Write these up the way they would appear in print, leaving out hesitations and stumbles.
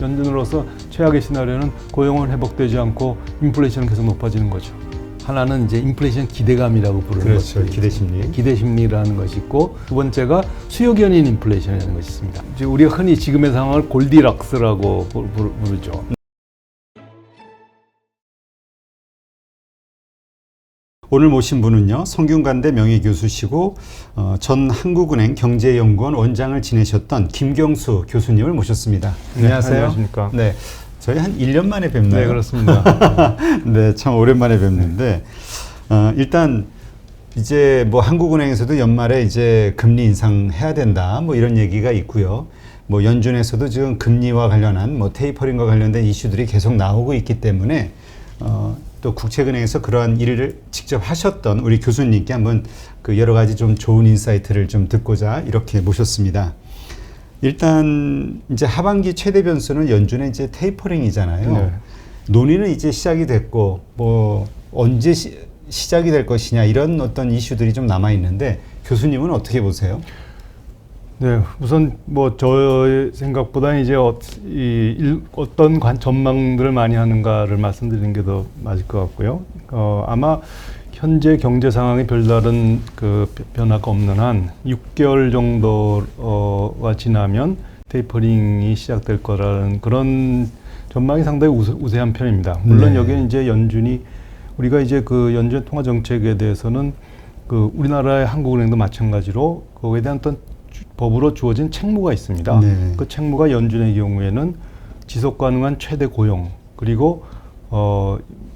연준으로서 최악의 시나리오는 고용은 회복되지 않고 인플레이션은 계속 높아지는 거죠. 하나는 이제 인플레이션 기대감이라고 부르는 그렇죠. 것이 기대심리. 기대심리라는 것이 있고, 두 번째가 수요 견인 인플레이션이라는 것이 있습니다. 이제 우리가 흔히 지금의 상황을 골디락스라고 부르죠. 오늘 모신 분은요, 성균관대 명예교수시고 전 한국은행 경제연구원 원장을 지내셨던 김경수 교수님을 모셨습니다. 안녕하세요. 안녕하십니까. 네, 저희 한 1년 만에 뵙나요? 네, 그렇습니다. 네, 참 오랜만에 뵙는데 일단 이제 뭐 한국은행에서도 연말에 이제 금리 인상해야 된다, 뭐 이런 얘기가 있고요. 뭐 연준에서도 지금 금리와 관련한 뭐 테이퍼링과 관련된 이슈들이 계속 나오고 있기 때문에 또 국책은행에서 그러한 일을 직접 하셨던 우리 교수님께 한번 그 여러 가지 좀 좋은 인사이트를 좀 듣고자 이렇게 모셨습니다. 일단 이제 하반기 최대 변수는 연준의 이제 테이퍼링이잖아요. 네. 논의는 이제 시작이 됐고 뭐 언제 시작이 될 것이냐 이런 어떤 이슈들이 좀 남아 있는데 교수님은 어떻게 보세요? 네, 우선 뭐 저의 생각보다 이제 어떤 전망들을 많이 하는가를 말씀드리는 게 더 맞을 것 같고요. 아마 현재 경제 상황이 별다른 그 변화가 없는 한 6개월 정도가 지나면 테이퍼링이 시작될 거라는 그런 전망이 상당히 우세한 편입니다. 물론 네. 여기는 이제 연준이 우리가 이제 그 연준 통화 정책에 대해서는 그 우리나라의 한국은행도 마찬가지로 거기에 대한 어떤 법으로 주어진 책무가 있습니다. 네. 그 책무가 연준의 경우에는 지속 가능한 최대 고용, 그리고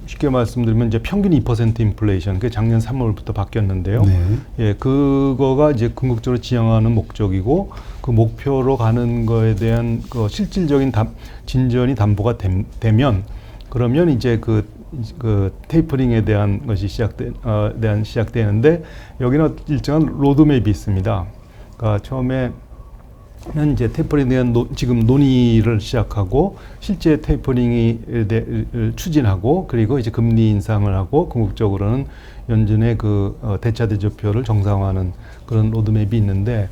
쉽게 말씀드리면 이제 평균 2% 인플레이션, 그게 작년 3월부터 바뀌었는데요. 네. 예, 그거가 이제 궁극적으로 지향하는 목적이고, 그 목표로 가는 거에 대한 그 실질적인 진전이 담보가 되면, 그러면 이제 그 테이퍼링에 대한 것이 시작되는데, 여기는 일정한 로드맵이 있습니다. 그러니까 처음에는 이제 테이퍼링에 대한 지금 논의를 시작하고, 실제 테이퍼링을 추진하고, 그리고 이제 금리 인상을 하고, 궁극적으로는 연준의 그 대차 대조표를 정상화하는 그런 로드맵이 있는데,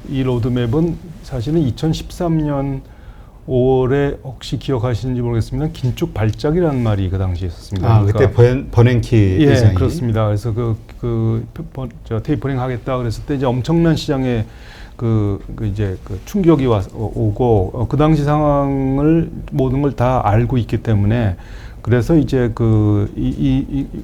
이 로드맵은 사실은 2013년 5월에 혹시 기억하시는지 모르겠습니다. 긴축 발작이라는 말이 그 당시에 있었습니다. 그때 버냉키 예, 의장이. 그렇습니다. 그래서 테이퍼링 하겠다 그랬을 때 이제 엄청난 시장에 이제 충격이 오고, 그 당시 상황을 모든 걸 다 알고 있기 때문에, 그래서 이제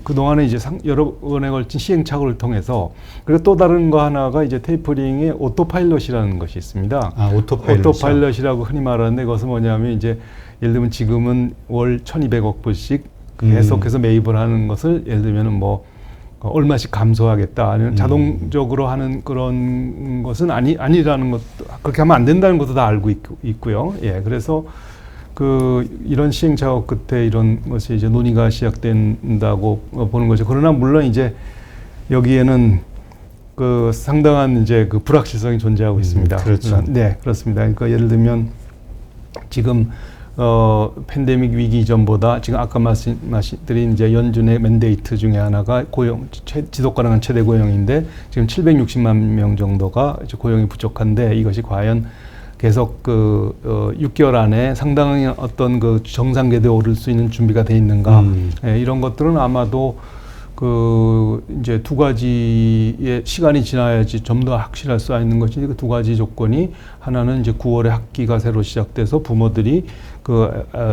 그동안에 이제 여러 번에 걸친 시행착오를 통해서, 그리고 또 다른 거 하나가 이제 테이퍼링의 오토파일럿이라는 것이 있습니다. 오토파일럿이라고 흔히 말하는데, 그것은 뭐냐면 이제 예를 들면 지금은 월 1,200억 불씩 계속해서 매입을 하는 것을 예를 들면은 뭐 얼마씩 감소하겠다, 아니면 자동적으로 하는 그런 것은 아니라는 것도, 그렇게 하면 안 된다는 것도 다 알고 있고요. 예, 그래서 이런 시행착오 끝에 이런 것이 이제 논의가 시작된다고 보는 거죠. 그러나 물론 이제 여기에는 상당한 이제 불확실성이 존재하고 있습니다. 그렇죠. 네, 그렇습니다. 그러니까 예를 들면 지금 팬데믹 위기 이전보다 지금 아까 말씀드린 이제 연준의 맨데이트 중에 하나가 지속 가능한 최대 고용인데, 지금 760만 명 정도가 이제 고용이 부족한데, 이것이 과연 계속 6개월 안에 상당한 어떤 정상 궤도에 오를 수 있는 준비가 돼 있는가? 예, 이런 것들은 아마도 이제 두 가지의 시간이 지나야지 좀 더 확실할 수 있는 것이, 그 두 가지 조건이, 하나는 이제 9월에 학기가 새로 시작돼서 부모들이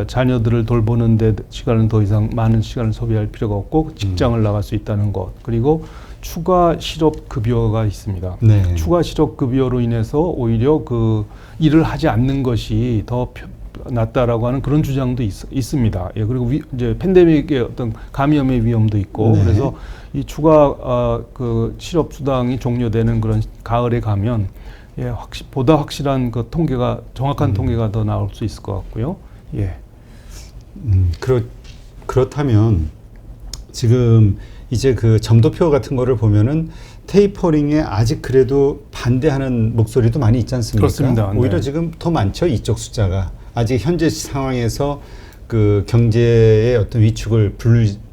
자녀들을 돌보는데 더 이상 많은 시간을 소비할 필요가 없고 직장을 나갈 수 있다는 것, 그리고 추가 실업급여가 있습니다. 네. 추가 실업급여로 인해서 오히려 일을 하지 않는 것이 더 낫다라고 하는 그런 주장도 있습니다. 예, 그리고 이제 팬데믹의 어떤 감염의 위험도 있고, 네. 그래서 이 추가 실업 수당이 종료되는 그런 가을에 가면, 예, 보다 확실한 정확한 통계가 더 나올 수 있을 것 같고요. 예. 그렇다면 지금 이제 점도표 같은 거를 보면은 테이퍼링에 아직 그래도 반대하는 목소리도 많이 있지 않습니까? 그렇습니다. 네. 오히려 지금 더 많죠, 이쪽 숫자가. 아직 현재 상황에서 경제의 어떤 위축을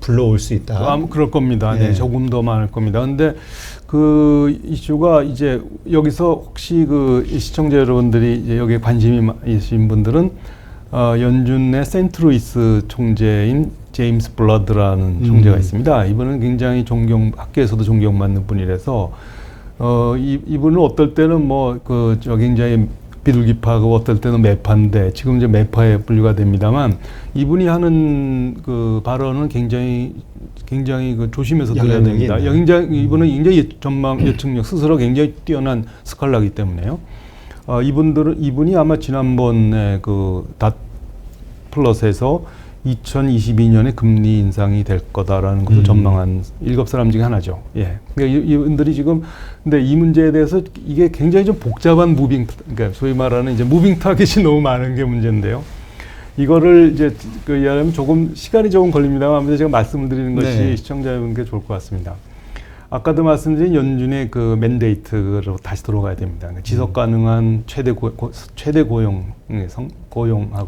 불러올 수 있다. 그럴 겁니다. 네, 네. 조금 더 많을 겁니다. 근데 그 이슈가 이제 여기서 혹시 그 시청자 여러분들이 이제 여기에 관심이 있으신 분들은 연준의 세인트루이스 총재인 제임스 블러드라는 총재가 있습니다. 이분은 굉장히 학계에서도 존경받는 분이라서 이분은 어떨 때는 굉장히 비둘기파고 어떨 때는 매파인데 지금 이제 매파에 분류가 됩니다만 이분이 하는 그 발언은 굉장히 그 조심해서 들어야 됩니다. 이분은 굉장히 예측력 스스로 굉장히 뛰어난 스칼라이기 때문에요. 이분이 아마 지난번에 그 닷 플러스에서 2022년에 금리 인상이 될 거다라는 것을 전망한 7사람 중에 하나죠. 예. 그러니까 이분들이 지금 근데 이 문제에 대해서 이게 굉장히 좀 복잡한 그러니까 소위 말하는 이제 무빙 타겟이 너무 많은 게 문제인데요. 이거를 이제 이해하려면 조금 시간이 조금 걸립니다만 아무튼 제가 말씀을 드리는 것이 네. 시청자 여러분께 좋을 것 같습니다. 아까도 말씀드린 연준의 그 맨데이트로 다시 돌아가야 됩니다. 그러니까 지속 가능한 최대 고용하고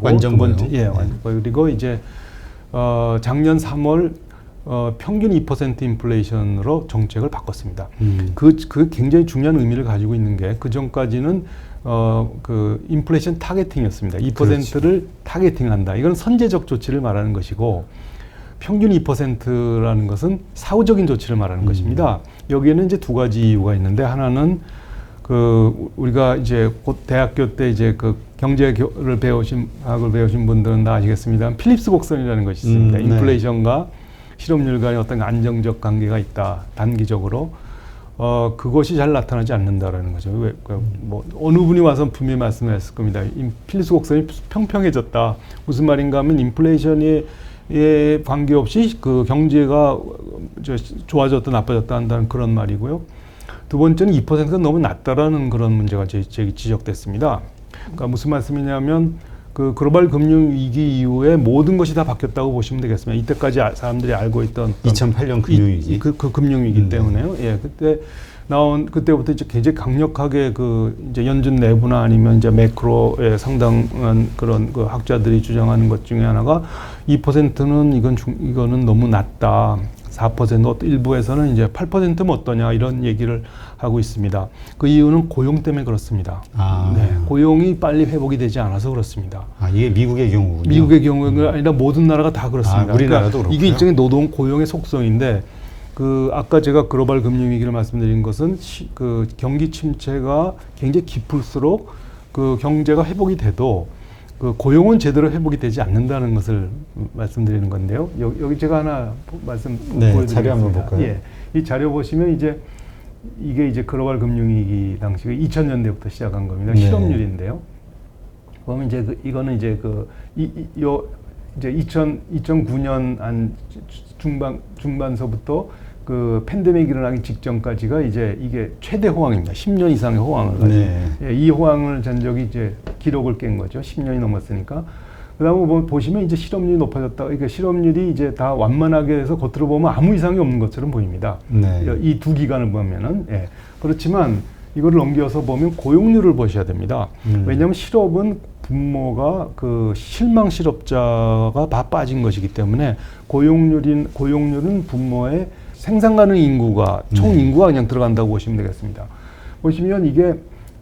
완전 두 번째, 고용. 그리고 이제 작년 3월 평균 2% 인플레이션으로 정책을 바꿨습니다. 그 굉장히 중요한 의미를 가지고 있는 게 그 전까지는 그 인플레이션 타겟팅이었습니다. 2%를 타겟팅한다. 이건 선제적 조치를 말하는 것이고 평균 2%라는 것은 사후적인 조치를 말하는 것입니다. 여기에는 이제 두 가지 이유가 있는데 하나는 그 우리가 이제 곧 대학교 때 이제 그 경제학을 배우신 분들은 다 아시겠습니다. 필립스 곡선이라는 것이 있습니다. 인플레이션과 실업률 간의 어떤 안정적 관계가 있다. 단기적으로 그것이 잘 나타나지 않는다라는 거죠. 어느 분이 와서 분명히 말씀했을 겁니다. 필립스 곡선이 평평해졌다. 무슨 말인가 하면 인플레이션에 관계없이 그 경제가 좋아졌다 나빠졌다 한다는 그런 말이고요. 두 번째는 2%가 너무 낮다라는 그런 문제가 지적됐습니다. 그러니까 무슨 말씀이냐면 그 글로벌 금융 위기 이후에 모든 것이 다 바뀌었다고 보시면 되겠습니다. 이때까지 사람들이 알고 있던 2008년 금융위기 그 금융위기 때문에요. 예, 그때부터 이제 굉장히 강력하게 이제 연준 내부나 아니면 이제 매크로에 상당한 그런 그 학자들이 주장하는 것 중에 하나가 2%는 이거는 너무 낮다. 4% 일부에서는 이제 8%면 어떠냐 이런 얘기를 하고 있습니다. 그 이유는 고용 때문에 그렇습니다. 네, 고용이 빨리 회복이 되지 않아서 그렇습니다. 이게 미국의 경우군요. 미국의 경우가 아니라 모든 나라가 다 그렇습니다. 우리나라도 그렇고요. 이게 일종의 노동 고용의 속성인데 아까 제가 글로벌 금융 위기를 말씀드린 것은 그 경기 침체가 굉장히 깊을수록 그 경제가 회복이 돼도 그 고용은 제대로 회복이 되지 않는다는 것을 말씀드리는 건데요. 여기 제가 하나 보여드리겠습니다. 자료 한번 볼까요? 예, 이 자료 보시면 이게 이제 글로벌 금융위기 당시 2000년대부터 시작한 겁니다. 네. 실업률인데요. 보면 이제 이거는 이제 이제 2009년 한 중반서부터 그 팬데믹이 일어나기 직전까지가 이제 이게 최대 호황입니다. 10년 이상의 호황을 가지고. 예, 이 호황을 전적이 이제 기록을 깬 거죠. 10년이 넘었으니까. 그다음에 보시면 이제 실업률이 높아졌다. 그러니까 실업률이 이제 다 완만하게 해서 겉으로 보면 아무 이상이 없는 것처럼 보입니다. 이 두 기간을 보면은. 예. 그렇지만 이거를 넘겨서 보면 고용률을 보셔야 됩니다. 왜냐하면 실업은 분모가 그 실망 실업자가 다 빠진 것이기 때문에 고용률은 분모의 생산 가능 인구가 총 인구가 그냥 들어간다고 보시면 되겠습니다. 보시면 이게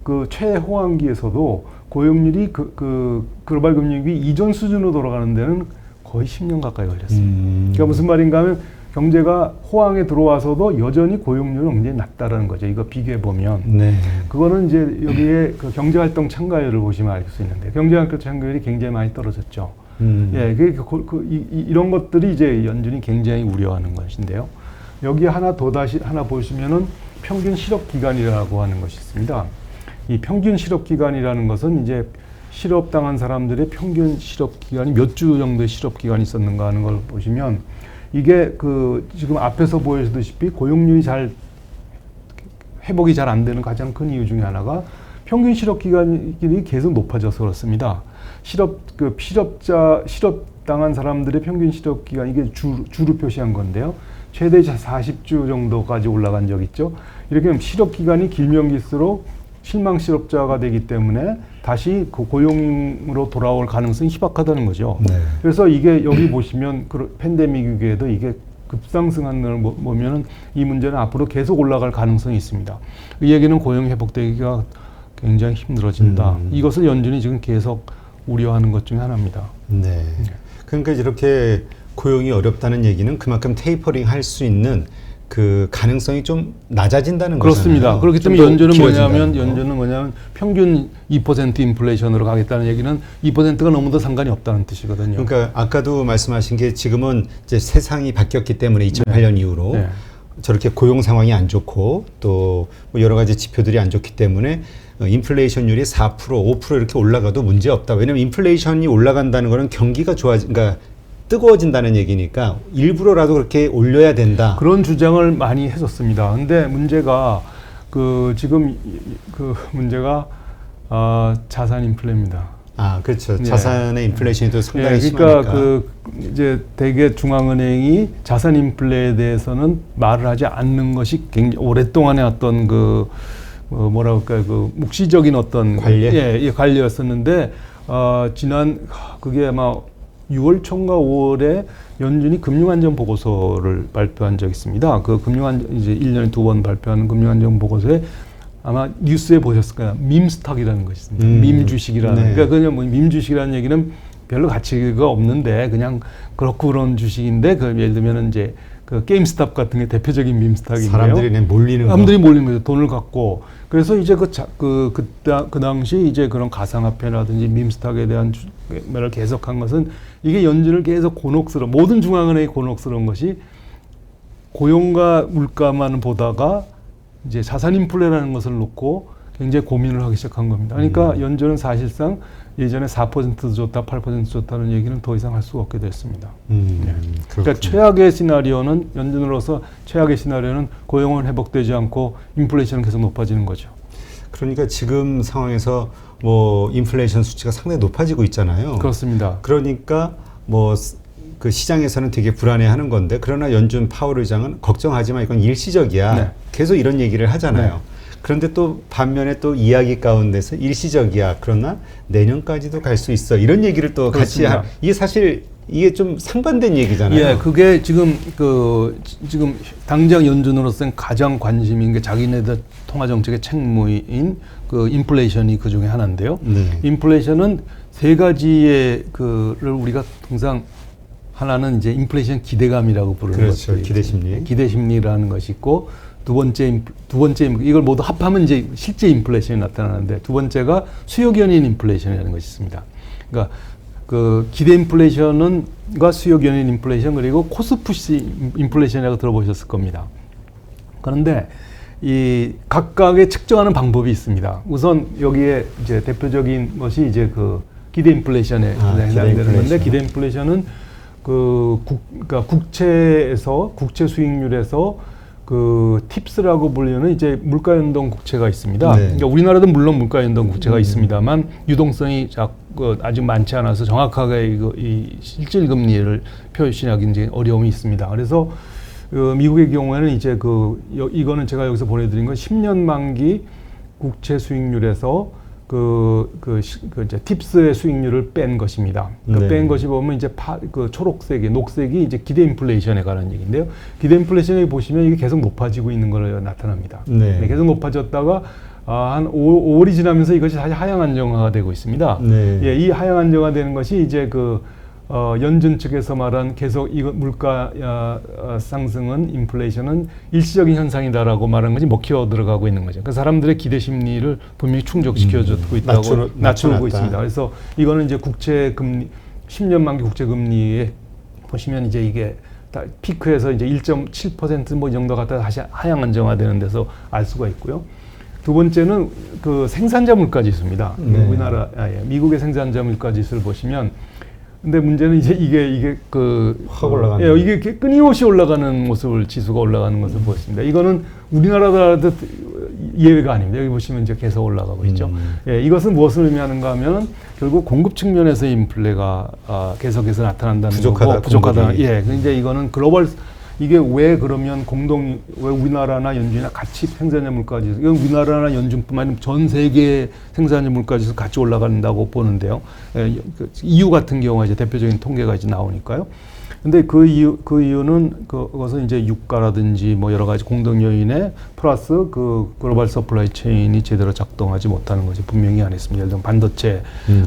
그 최호황기에서도 고용률이 그 글로벌 금융위기 이전 수준으로 돌아가는 데는 거의 10년 가까이 걸렸습니다. 그러니까 무슨 말인가 하면 경제가 호황에 들어와서도 여전히 고용률은 굉장히 낮다라는 거죠. 이거 비교해 보면 그거는 이제 여기에 그 경제활동 참가율을 보시면 알 수 있는데 경제활동 참가율이 굉장히 많이 떨어졌죠. 예, 이런 것들이 이제 연준이 굉장히 우려하는 것인데요. 여기 하나 보시면은 평균 실업 기간이라고 하는 것이 있습니다. 이 평균 실업 기간이라는 것은 이제 실업당한 사람들의 평균 실업 기간이 몇 주 정도의 실업 기간이 있었는가 하는 걸 보시면 이게 지금 앞에서 보여주다시피 고용률이 회복이 잘 안 되는 가장 큰 이유 중에 하나가 평균 실업 기간이 계속 높아져서 그렇습니다. 실업당한 사람들의 평균 실업 기간 이게 주로 표시한 건데요. 최대 40주 정도까지 올라간 적 있죠. 이렇게 하면 실업 기간이 길면 길수록 실망 실업자가 되기 때문에 다시 그 고용으로 돌아올 가능성이 희박하다는 거죠. 그래서 이게 여기 보시면 팬데믹 위기에도 이게 급상승하는 걸 보면은 이 문제는 앞으로 계속 올라갈 가능성이 있습니다. 이 얘기는 고용 회복되기가 굉장히 힘들어진다. 이것을 연준이 지금 계속 우려하는 것 중에 하나입니다. 네. 그러니까 이렇게 고용이 어렵다는 얘기는 그만큼 테이퍼링 할 수 있는 그 가능성이 좀 낮아진다는 그렇습니다. 거잖아요. 그렇기 때문에 길어진다는 연준은 뭐냐면 평균 2% 인플레이션으로 가겠다는 얘기는 2%가 넘어도 상관이 없다는 뜻이거든요. 그러니까 아까도 말씀하신 게 지금은 이제 세상이 바뀌었기 때문에 2008년 이후로 네. 저렇게 고용 상황이 안 좋고 또 뭐 여러 가지 지표들이 안 좋기 때문에 인플레이션율이 4%, 5% 이렇게 올라가도 문제 없다. 왜냐하면 인플레이션이 올라간다는 거는 경기가 그러니까 뜨거워진다는 얘기니까 일부러라도 그렇게 올려야 된다. 그런 주장을 많이 했었습니다. 근데 문제가 지금 문제가 자산 인플레입니다. 아, 그렇죠. 네. 자산의 인플레이션이 상당히 그러니까 심하니까. 이제 대개 중앙은행이 자산 인플레에 대해서는 말을 하지 않는 것이 굉장히 오랫동안의 어떤 뭐라 그럴까요? 묵시적인 어떤 관례? 관례였었는데 지난 그게 아마 6월 초인가 5월에 연준이 금융안정 보고서를 발표한 적이 있습니다. 그 이제 1년에 2번 발표하는 금융안정 보고서에 아마 뉴스에 보셨을 거예요. 밈스탁이라는 것이 있습니다. 밈 주식이라는. 네. 그러니까 그냥 밈 주식이라는 얘기는 별로 가치가 없는데 그냥 그렇고 그런 주식인데 예를 들면 이제 게임스탑 같은 게 대표적인 밈스탁인데요. 사람들이 그냥 몰리는 사람들이 몰리는 거죠. 돈을 갖고. 그래서 이제 그 당시 이제 그런 가상화폐라든지 밈스탁에 대한 말을 계속한 것은 이게 연준을 계속 모든 중앙은행이 곤혹스러운 것이 고용과 물가만 보다가 이제 자산 인플레라는 것을 놓고 굉장히 고민을 하기 시작한 겁니다. 그러니까 연준은 사실상 예전에 4%도 좋다, 8% 좋다는 얘기는 더 이상 할 수가 없게 됐습니다. 그러니까 최악의 시나리오는 연준으로서 최악의 시나리오는 고용은 회복되지 않고 인플레이션은 계속 높아지는 거죠. 그러니까 지금 상황에서 뭐 인플레이션 수치가 상당히 높아지고 있잖아요. 그렇습니다. 그러니까 뭐 그 시장에서는 되게 불안해하는 건데 그러나 연준 파월 의장은 걱정하지만 이건 일시적이야. 네. 계속 이런 얘기를 하잖아요. 네. 그런데 또 반면에 또 이야기 가운데서 일시적이야. 그러나 내년까지도 갈 수 있어. 이런 얘기를 또 그렇습니다. 같이 이게 사실 이게 좀 상반된 얘기잖아요. 예, 그게 지금 지금 당장 연준으로서는 가장 관심인 게 자기네들 통화 정책의 책무인 인플레이션이 그 중에 하나인데요. 네. 인플레이션은 세 가지의 를 우리가 통상 하나는 이제 인플레이션 기대감이라고 부르는 그렇죠. 것이 기대심리. 기대심리라는 것이 있고 두 번째 이걸 모두 합하면 이제 실제 인플레이션이 나타나는데 두 번째가 수요 견인 인플레이션이라는 것이 있습니다. 그러니까 그 기대 인플레이션과 수요 견인 인플레이션 그리고 코스트 푸시 인플레이션이라고 들어보셨을 겁니다. 그런데 이 각각의 측정하는 방법이 있습니다. 우선 여기에 이제 대표적인 것이 이제 기대 인플레이션에 해당되는 건데 기대 인플레이션은 그러니까 국채 수익률에서 팁스라고 불리는 이제 물가연동 국채가 있습니다. 네. 그러니까 우리나라도 물론 물가연동 국채가 있습니다만 유동성이 아직 많지 않아서 정확하게 이 실질 금리를 표시하기 이제 어려움이 있습니다. 그래서 미국의 경우에는 이제 이거는 제가 여기서 보내드린 건 10년 만기 국채 수익률에서 이제 팁스의 수익률을 뺀 것입니다. 네. 뺀 것이 보면 이제 초록색이, 녹색이 이제 기대 인플레이션에 관한 얘기인데요. 기대 인플레이션에 보시면 이게 계속 높아지고 있는 걸로 나타납니다. 네. 계속 높아졌다가 한 5월이 지나면서 이것이 다시 하향 안정화가 되고 있습니다. 네. 예, 이 하향 안정화되는 것이 이제 연준 측에서 말한 계속 물가 상승은 인플레이션은 일시적인 현상이다라고 말한 것이 먹혀 들어가고 있는 거죠. 그 사람들의 기대 심리를 분명히 충족시켜주고 있다고 낮추고 있습니다. 그래서 이거는 이제 국채 금리 10년 만기 국채 금리에 보시면 이제 이게 피크에서 이제 1.7% 뭐 이 정도 갔다가 다시 하향 안정화되는 데서 알 수가 있고요. 두 번째는 생산자 물가 지수입니다. 네. 미국의 생산자 물가 지수를 보시면 근데 문제는 이제 이게 확 올라가는 이게 끊임없이 올라가는 모습을 지수가 올라가는 것을 보였습니다. 이거는 우리나라도 예외가 아닙니다. 여기 보시면 이제 계속 올라가고 있죠. 예, 이것은 무엇을 의미하는가 하면 결국 공급 측면에서 인플레가 계속해서 나타난다는 거고 부족하다. 예, 근데 이거는 글로벌 이게 왜 그러면 왜 우리나라나 연준이나 같이 생산자 물가지수, 이건 우리나라나 연준뿐만 아니라 전 세계 생산자 물가지수 같이 올라간다고 보는데요. EU 같은 경우가 이제 대표적인 통계가 이제 나오니까요. 근데 그 이유는 그것은 이제 유가라든지 뭐 여러 가지 공동 요인에 플러스 그 글로벌 서플라이 체인이 제대로 작동하지 못하는 것이 분명히 안 있습니다. 예를 들면 반도체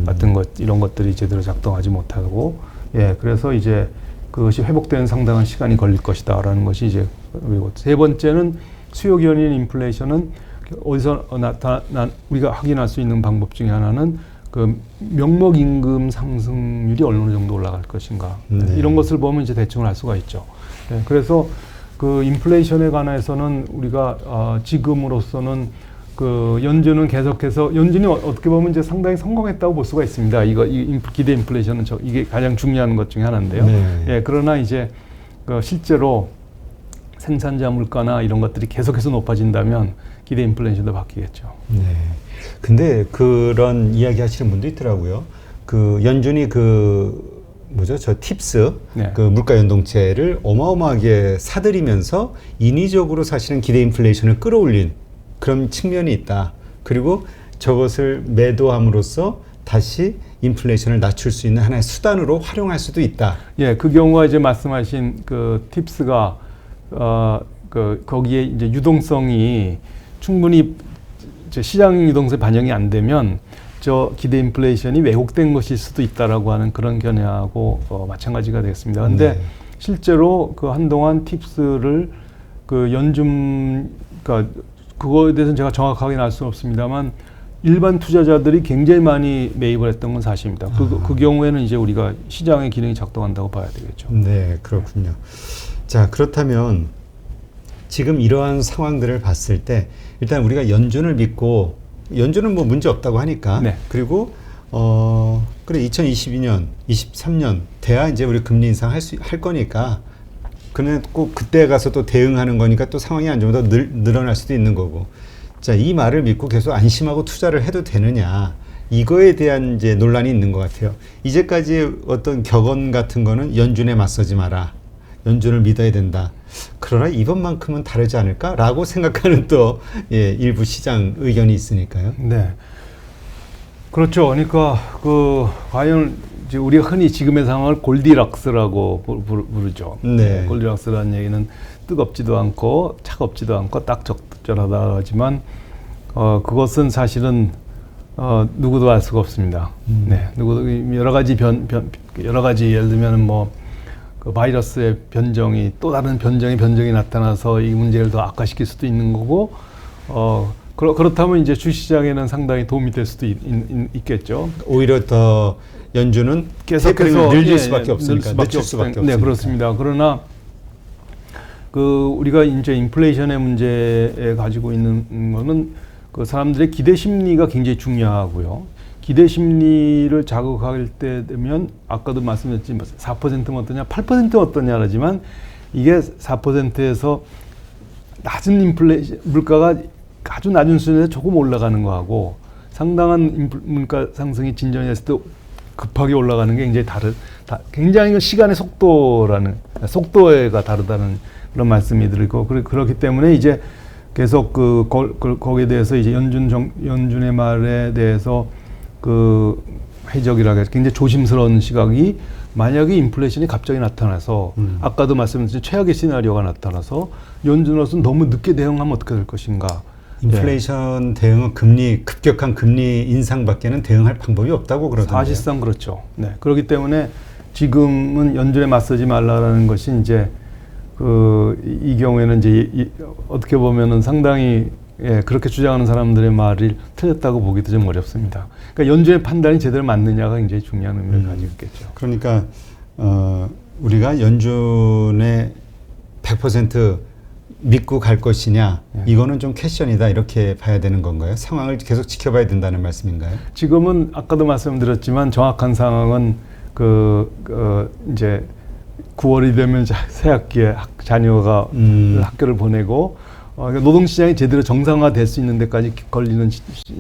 같은 것, 이런 것들이 제대로 작동하지 못하고, 예, 그래서 이제 그것이 회복되는 상당한 시간이 걸릴 것이다라는 것이 이제, 그리고 세 번째는 수요 견인 인플레이션은 어디서 우리가 확인할 수 있는 방법 중에 하나는 그 명목 임금 상승률이 어느 정도 올라갈 것인가, 네. 이런 것을 보면 이제 대충 알 수가 있죠. 네, 그래서 그 인플레이션에 관해서는 우리가 지금으로서는 그 연준은 계속해서 연준이 어떻게 보면 이제 상당히 성공했다고 볼 수가 있습니다. 기대 인플레이션은 이게 가장 중요한 것 중에 하나인데요. 네. 예, 그러나 이제 그 실제로 생산자 물가나 이런 것들이 계속해서 높아진다면 기대 인플레이션도 바뀌겠죠. 네. 근데 그런 이야기 하시는 분도 있더라고요. 그 연준이 저 팁스, 네. 그 물가 연동체를 어마어마하게 사들이면서 인위적으로 사실은 기대 인플레이션을 끌어올린 그런 측면이 있다. 그리고 저것을 매도함으로써 다시 인플레이션을 낮출 수 있는 하나의 수단으로 활용할 수도 있다. 예, 그 경우가 이제 말씀하신 그 팁스가 거기에 이제 유동성이 충분히 이제 시장 유동성이 반영이 안 되면 저 기대 인플레이션이 왜곡된 것일 수도 있다라고 하는 그런 견해하고 마찬가지가 되겠습니다. 그런데 네. 실제로 그 한동안 팁스를 그 그러니까 그거에 대해서는 제가 정확하게는 알 수는 없습니다만 일반 투자자들이 굉장히 많이 매입을 했던 건 사실입니다. 그 경우에는 이제 우리가 시장의 기능이 작동한다고 봐야 되겠죠. 네, 그렇군요. 자, 그렇다면 지금 이러한 상황들을 봤을 때 일단 우리가 연준을 믿고, 연준은 뭐 문제 없다고 하니까, 네. 그리고 그래 2022년, 23년 돼야 이제 우리 금리 인상 할 거니까, 그는 꼭 그때 가서 또 대응하는 거니까 또 상황이 안 좋으면 더 늘어날 수도 있는 거고. 자, 이 말을 믿고 계속 안심하고 투자를 해도 되느냐, 이거에 대한 이제 논란이 있는 것 같아요. 이제까지 어떤 격언 같은 거는 연준에 맞서지 마라, 연준을 믿어야 된다. 그러나 이번만큼은 다르지 않을까라고 생각하는 또 일부 시장 의견이 있으니까요. 네, 그렇죠. 그러니까 과연 이제 우리가 흔히 지금의 상황을 골디락스라고 부르죠. 네. 골디락스라는 얘기는 뜨겁지도 않고 차갑지도 않고 딱 적절하다 하지만 그것은 사실은 누구도 알 수가 없습니다. 네, 누구도 여러 가지 예를 들면 그 바이러스의 변종이 또 다른 변종이 나타나서 이 문제를 더 악화시킬 수도 있는 거고, 그렇다면 이제 주시장에는 상당히 도움이 될 수도 있겠죠. 오히려 더 연준은 계속해서 늘릴 수밖에 없으니까, 늦출 수밖에 없으니까. 네, 그렇습니다. 그러나 우리가 이제 인플레이션의 문제에 가지고 있는 거는 그 사람들의 기대 심리가 굉장히 중요하고요. 기대 심리를 자극할 때 되면 아까도 말씀드렸지만 4%는 어떠냐, 8%는 어떠냐라지만 이게 4%에서 낮은 인플레이션 물가가 아주 낮은 수준에서 조금 올라가는 거하고 상당한 물가 상승이 진전이 됐을 때 급하게 올라가는 게 굉장히 시간의 속도가 다르다는 그런 말씀이 드리고, 그렇기 때문에 이제 계속 거기에 대해서 이제 연준의 말에 대해서 회적이라고 해서 굉장히 조심스러운 시각이, 만약에 인플레이션이 갑자기 나타나서 아까도 말씀드린 최악의 시나리오가 나타나서 연준으로서는 너무 늦게 대응하면 어떻게 될 것인가. 인플레이션 대응은 급격한 금리 인상밖에는 대응할 방법이 없다고 그러던데요. 사실상 그렇죠. 네. 그렇기 때문에 지금은 연준에 맞서지 말라라는 것이 이제 이 경우에는 이제 어떻게 보면은 상당히 그렇게 주장하는 사람들의 말이 틀렸다고 보기도 좀 어렵습니다. 그러니까 연준의 판단이 제대로 맞느냐가 굉장히 중요한 의미를 가지고 있겠죠. 그러니까 우리가 연준의 100% 믿고 갈 것이냐, 이거는 좀 퀘션이다, 이렇게 봐야 되는 건가요? 상황을 계속 지켜봐야 된다는 말씀인가요? 지금은 아까도 말씀드렸지만 정확한 상황은 이제 9월이 되면 새 학기에 자녀가 학교를 보내고 노동시장이 제대로 정상화될 수 있는 데까지 걸리는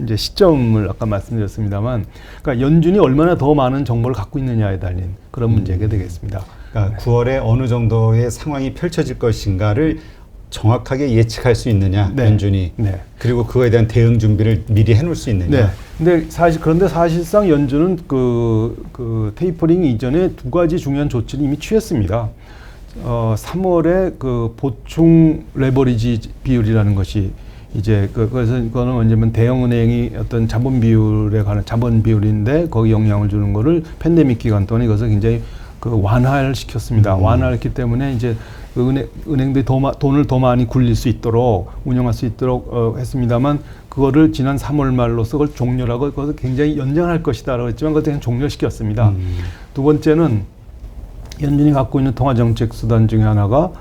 이제 시점을 아까 말씀드렸습니다만, 그러니까 연준이 얼마나 더 많은 정보를 갖고 있느냐에 달린 그런 문제가 되겠습니다. 그러니까 9월에 어느 정도의 상황이 펼쳐질 것인가를 정확하게 예측할 수 있느냐, 네. 연준이. 네. 그리고 그거에 대한 대응 준비를 미리 해놓을 수 있느냐. 네. 그런데 사실상 연준은 그 테이퍼링 이전에 두 가지 중요한 조치를 이미 취했습니다. 3월에 그 보충 레버리지 비율이라는 것이 이제 그래서 그거는 뭐냐면 대형은행이 어떤 자본 비율에 관한 자본 비율인데 거기 영향을 주는 거를 팬데믹 기간 동안에 이것을 굉장히 그 완화를 시켰습니다. 완화했기 때문에 이제 은행들이 돈을 더 많이 굴릴 수 있도록 운영할 수 있도록 했습니다만 그거를 지난 3월 말로서 그걸 종료하고 그것을 굉장히 연장할 것이다라고 했지만 그것을 그냥 종료시켰습니다. 두 번째는 연준이 갖고 있는 통화 정책 수단 중에 하나가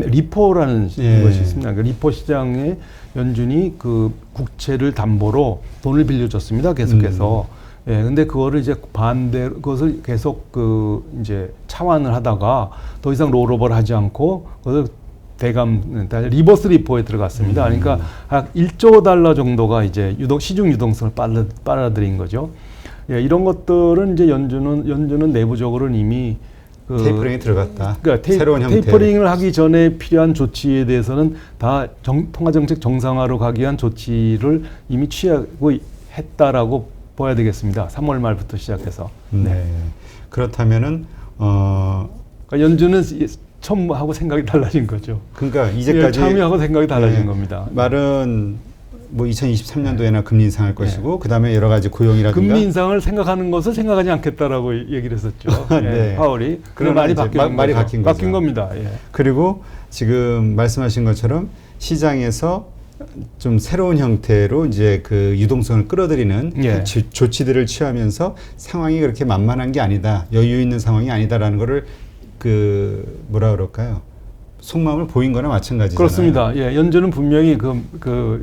리포라는 예. 것이 있습니다. 그 리포 시장에 연준이 그 국채를 담보로 돈을 빌려줬습니다. 계속해서. 예, 근데 그거를 이제 반대로 그것을 계속 이제 차환을 하다가 더 이상 롤오버를 하지 않고 그것을 리버스 리포에 들어갔습니다. 그러니까 한 1조 달러 정도가 이제 시중 유동성을 빨아들인 거죠. 예, 이런 것들은 이제 연준은 내부적으로는 이미 테이퍼링이 들어갔다. 그러니까 새로운 형태. 테이퍼링을 하기 전에 필요한 조치에 대해서는 다 통화정책 정상화로 가기 위한 조치를 이미 취하고 했다라고 봐야 되겠습니다. 3월 말부터 시작해서. 네. 그렇다면은 그러니까 연준은 처음 하고 생각이 달라진 거죠. 그러니까 이제까지 참여하고 생각이 달라진 겁니다. 말은 뭐 2023년도에나 금리 인상할 것이고 그다음에 여러 가지 고용이라든가 금리 인상을 생각하는 것을 생각하지 않겠다라고 얘기를 했었죠. 네. 파월이. 그게 그러나 말이 이제 바뀐 바뀐 거죠. 바뀐 겁니다. 예. 그리고 지금 말씀하신 것처럼 시장에서 좀 새로운 형태로 이제 그 유동성을 끌어들이는 예. 조치들을 취하면서 상황이 그렇게 만만한 게 아니다. 여유 있는 상황이 아니다라는 거를 뭐라 그럴까요? 속마음을 보인 거나 마찬가지잖아요. 그렇습니다. 예, 연준은 분명히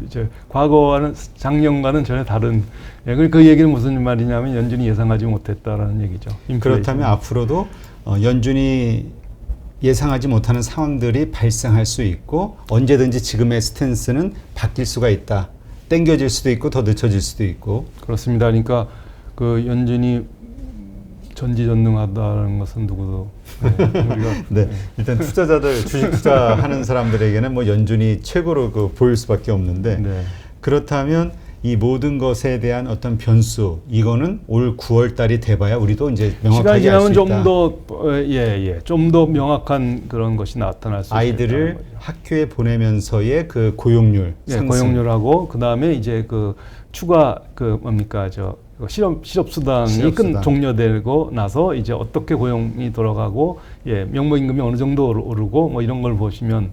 이제 과거와는 작년과는 전혀 다른. 예, 그 얘기는 무슨 말이냐면 연준이 예상하지 못했다라는 얘기죠. 그렇다면 앞으로도 연준이 예상하지 못하는 상황들이 발생할 수 있고 언제든지 지금의 스탠스는 바뀔 수가 있다. 땡겨질 수도 있고 더 늦춰질 수도 있고. 그렇습니다. 그러니까 그 연준이 전지전능하다는 것은 누구도 우리가 네, 일단 투자자들 주식 투자하는 사람들에게는 뭐 연준이 최고로 보일 수밖에 없는데 네. 그렇다면 이 모든 것에 대한 어떤 변수 이거는 올 9월 달이 돼봐야 우리도 이제 명확하게 알 수 있다. 좀 더 명확한 그런 것이 나타날 수 있다. 아이들을 학교에 보내면서의 그 고용률 상승. 고용률하고 그 다음에 이제 추가 실업 수당이 종료되고 나서 이제 어떻게 고용이 돌아가고 명목 임금이 어느 정도 오르고 뭐 이런 걸 보시면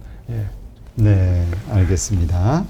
네, 알겠습니다.